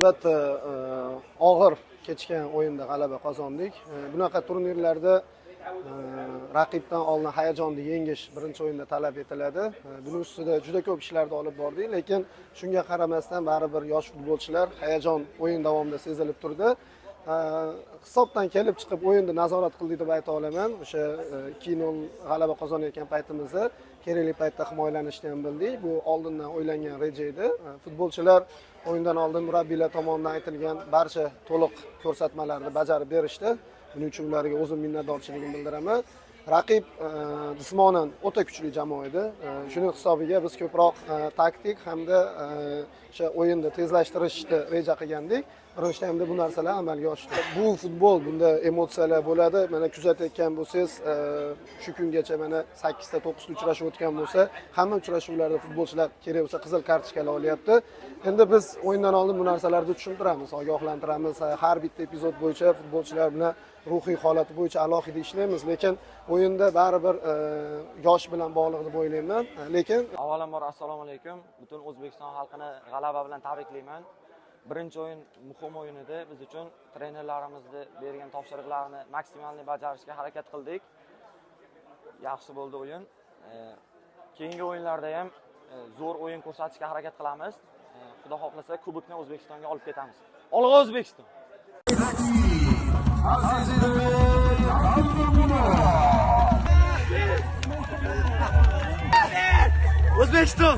Albatta og'ir kechgan o'yinda g'alaba qozondik. Bunaqa turnirlarda raqibdan oldin hayajonni yengish birinchi o'yinda talab etiladi. Buning ustida juda ko'p ishlarni olib bordik, lekin shunga qaramasdan baribir yosh futbolchilar hayajon o'yin davomida sezilib turdi. Hisobdan kelib chiqib o'yinni nazorat qildik deb ayta olaman. O'sha 2-0 g'alaba qozonayotgan paytimizda kerakli paytda himoyalanishni ham bildik. Bu oldindan o'ylangan reja edi. Futbolchilar o'yindan oldin murabbiylar tomonidan aytilgan barcha to'liq ko'rsatmalarni bajarib berishdi. Buning uchun ularga o'zim minnatdorchiligimni bildiraman. Raqib jismonan o'ta kuchli jamoa edi. Shuning hisobiga biz ko'proq taktik hamda o'sha o'yinni tezlashtirishni reja qilgandik. Birinchi taymda bu narsalar amalga oshdi. Bu futbol, bunda emotsiyalar bo'ladi. Mana kuzatayotgan bo'lsangiz, shu kungacha mana 8 ta 9 ta uchrashuv o'tgan bo'lsa, hamma uchrashuvlarda futbolchilar kerak bo'lsa qizil kartochkalar olyapti. Endi biz o'yindan oldin bu narsalarni tushuntiramiz, ogohlantiramiz. Har bitta epizod bo'yicha futbolchilar bilan ruhiy holati bo'yicha alohida ishlaymiz, lekin o'yinda baribir yosh bilan bog'liq deb o'ylayman. Lekin avvalambor assalomu alaykum. Butun O'zbekiston xalqini g'alaba bilan tabriklayman. Birinchi o'yin muhim o'yin edi. Biz uchun trenerlarimizni bergan topshiriqlarni maksimalni bajarishga harakat qildik. Yaxshi bo'ldi o'yin. Keyingi o'yinlarda ham zo'r o'yin ko'rsatishga harakat qilamiz. Xudo xohlasa kubokni O'zbekistonga olib ketamiz. Olg'a O'zbekiston! O'zbekiston!